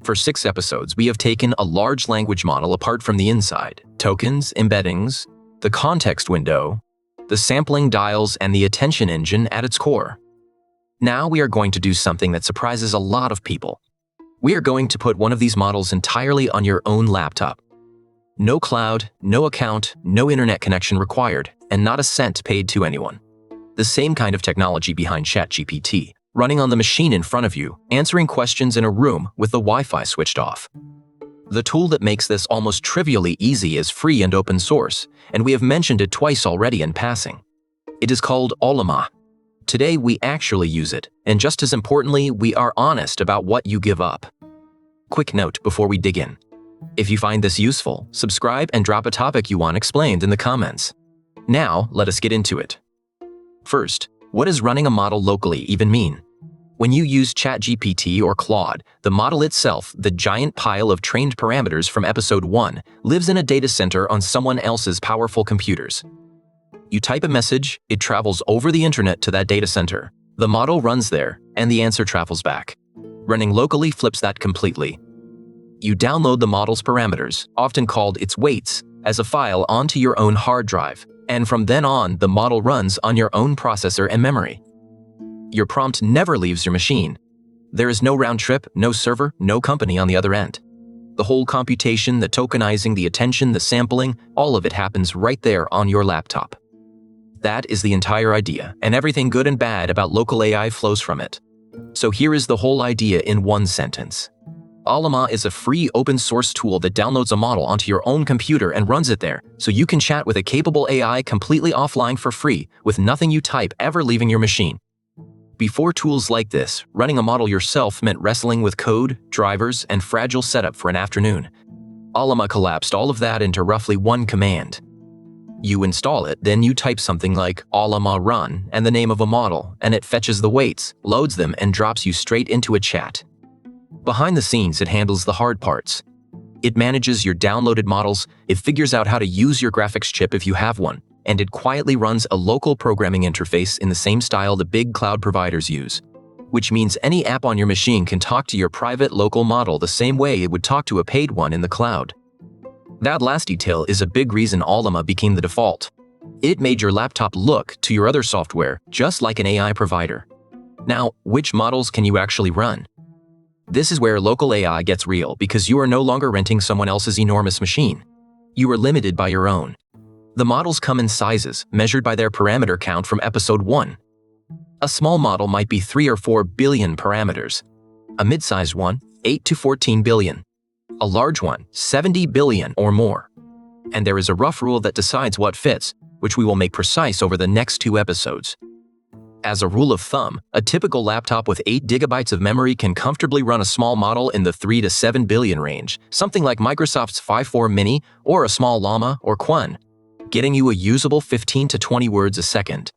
For 6 episodes, we have taken a large language model apart from the inside, tokens, embeddings, the context window, the sampling dials, and the attention engine at its core. Now we are going to do something that surprises a lot of people. We are going to put one of these models entirely on your own laptop. No cloud, no account, no internet connection required, and not a cent paid to anyone. The same kind of technology behind ChatGPT, running on the machine in front of you, answering questions in a room with the Wi-Fi switched off. The tool that makes this almost trivially easy is free and open source, and we have mentioned it twice already in passing. It is called Ollama. Today we actually use it, and just as importantly, we are honest about what you give up. Quick note before we dig in. If you find this useful, subscribe and drop a topic you want explained in the comments. Now, let us get into it. First, what does running a model locally even mean? When you use ChatGPT or Claude, the model itself, the giant pile of trained parameters from episode 1, lives in a data center on someone else's powerful computers. You type a message, it travels over the internet to that data center. The model runs there, and the answer travels back. Running locally flips that completely. You download the model's parameters, often called its weights, as a file onto your own hard drive, and from then on, the model runs on your own processor and memory. Your prompt never leaves your machine. There is no round trip, no server, no company on the other end. The whole computation, the tokenizing, the attention, the sampling, all of it happens right there on your laptop. That is the entire idea, and everything good and bad about local AI flows from it. So here is the whole idea in one sentence. Ollama is a free open-source tool that downloads a model onto your own computer and runs it there, so you can chat with a capable AI completely offline for free, with nothing you type ever leaving your machine. Before tools like this, running a model yourself meant wrestling with code, drivers, and fragile setup for an afternoon. Ollama collapsed all of that into roughly one command. You install it, then you type something like Ollama run and the name of a model, and it fetches the weights, loads them, and drops you straight into a chat. Behind the scenes, it handles the hard parts. It manages your downloaded models, it figures out how to use your graphics chip if you have one, and it quietly runs a local programming interface in the same style the big cloud providers use. Which means any app on your machine can talk to your private local model the same way it would talk to a paid one in the cloud. That last detail is a big reason Ollama became the default. It made your laptop look to your other software just like an AI provider. Now, which models can you actually run? This is where local AI gets real because you are no longer renting someone else's enormous machine. You are limited by your own. The models come in sizes, measured by their parameter count from episode 1. A small model might be 3 or 4 billion parameters. A mid-sized one, 8 to 14 billion. A large one, 70 billion or more. And there is a rough rule that decides what fits, which we will make precise over the next 2 episodes. As a rule of thumb, a typical laptop with 8 gigabytes of memory can comfortably run a small model in the 3 to 7 billion range, something like Microsoft's 5.4 Mini or a small Llama or Quan, getting you a usable 15 to 20 words a second.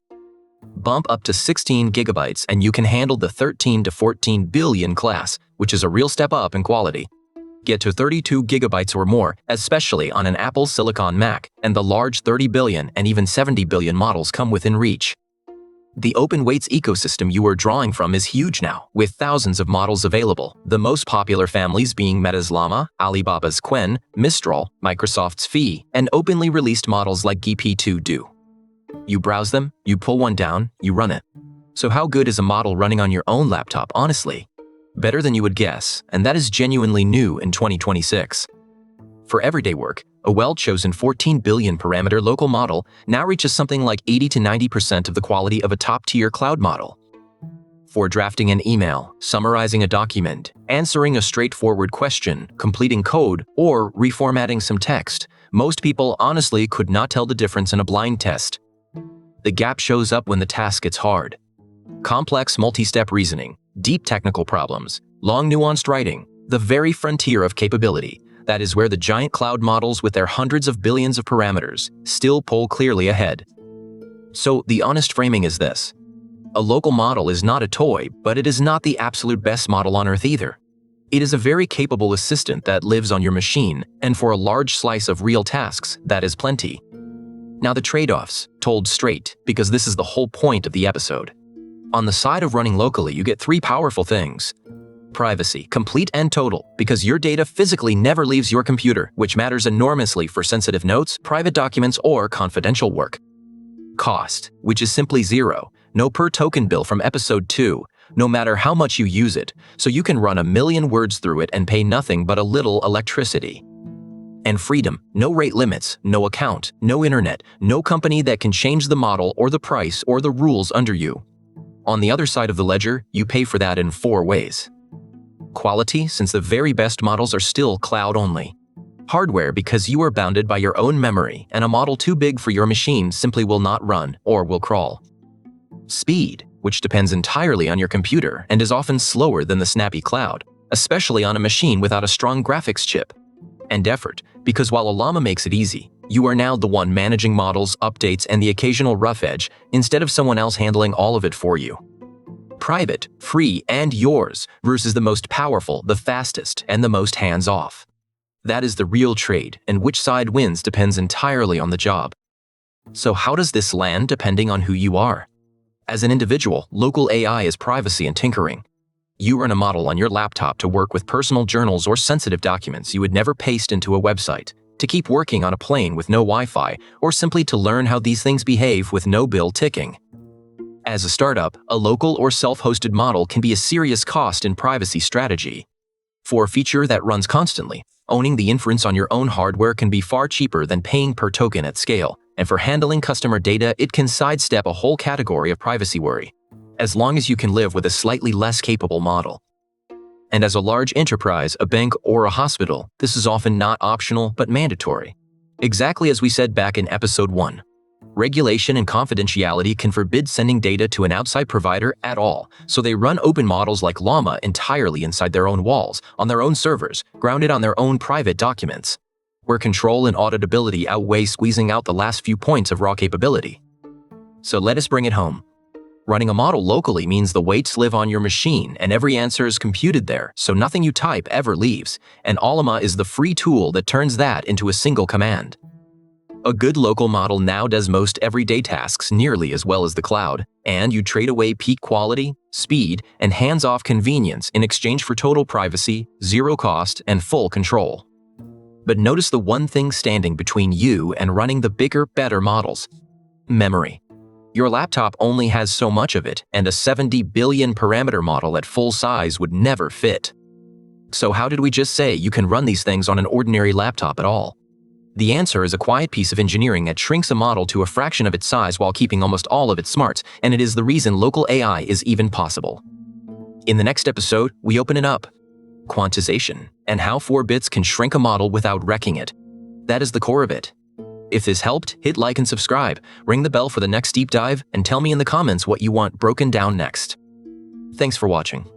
Bump up to 16 gigabytes and you can handle the 13 to 14 billion class, which is a real step up in quality. Get to 32 gigabytes or more, especially on an Apple Silicon Mac, and the large 30 billion and even 70 billion models come within reach. The open weights ecosystem you are drawing from is huge now, with thousands of models available, the most popular families being Meta's Llama, Alibaba's Qwen, Mistral, Microsoft's Phi, and openly released models like GPT-2 do. You browse them, you pull one down, you run it. So how good is a model running on your own laptop, honestly? Better than you would guess, and that is genuinely new in 2026. For everyday work, a well-chosen 14 billion parameter local model now reaches something like 80 to 90% of the quality of a top-tier cloud model. For drafting an email, summarizing a document, answering a straightforward question, completing code, or reformatting some text, most people honestly could not tell the difference in a blind test. The gap shows up when the task gets hard. Complex multi-step reasoning, deep technical problems, long nuanced writing, the very frontier of capability. That is where the giant cloud models with their hundreds of billions of parameters still pull clearly ahead. So the honest framing is this. A local model is not a toy, but it is not the absolute best model on Earth either. It is a very capable assistant that lives on your machine, and for a large slice of real tasks, that is plenty. Now the trade-offs, told straight, because this is the whole point of the episode. On the side of running locally, you get 3 powerful things. Privacy, complete and total, because your data physically never leaves your computer, which matters enormously for sensitive notes, private documents, or confidential work. Cost, which is simply zero, no per token bill from episode 2, no matter how much you use it, so you can run a million words through it and pay nothing but a little electricity. And freedom, no rate limits, no account, no internet, no company that can change the model or the price or the rules under you. On the other side of the ledger, you pay for that in 4 ways. Quality, since the very best models are still cloud-only. Hardware, because you are bounded by your own memory, and a model too big for your machine simply will not run or will crawl. Speed, which depends entirely on your computer and is often slower than the snappy cloud, especially on a machine without a strong graphics chip. And effort, because while Ollama makes it easy, you are now the one managing models, updates, and the occasional rough edge, instead of someone else handling all of it for you. Private, free, and yours versus the most powerful, the fastest, and the most hands-off. That is the real trade, and which side wins depends entirely on the job. So how does this land depending on who you are? As an individual, local AI is privacy and tinkering. You run a model on your laptop to work with personal journals or sensitive documents you would never paste into a website, to keep working on a plane with no Wi-Fi, or simply to learn how these things behave with no bill ticking. As a startup, a local or self-hosted model can be a serious cost in privacy strategy. For a feature that runs constantly, owning the inference on your own hardware can be far cheaper than paying per token at scale, and for handling customer data, it can sidestep a whole category of privacy worry, as long as you can live with a slightly less capable model. And as a large enterprise, a bank, or a hospital, this is often not optional but mandatory. Exactly as we said back in episode 1. Regulation and confidentiality can forbid sending data to an outside provider at all, so they run open models like Llama entirely inside their own walls, on their own servers, grounded on their own private documents, where control and auditability outweigh squeezing out the last few points of raw capability. So let us bring it home. Running a model locally means the weights live on your machine and every answer is computed there, so nothing you type ever leaves, and Ollama is the free tool that turns that into a single command. A good local model now does most everyday tasks nearly as well as the cloud, and you trade away peak quality, speed, and hands-off convenience in exchange for total privacy, zero cost, and full control. But notice the one thing standing between you and running the bigger, better models: memory. Your laptop only has so much of it, and a 70 billion parameter model at full size would never fit. So how did we just say you can run these things on an ordinary laptop at all? The answer is a quiet piece of engineering that shrinks a model to a fraction of its size while keeping almost all of its smarts, and it is the reason local AI is even possible. In the next episode, we open it up. Quantization, and how 4 bits can shrink a model without wrecking it. That is the core of it. If this helped, hit like and subscribe, ring the bell for the next deep dive, and tell me in the comments what you want broken down next. Thanks for watching.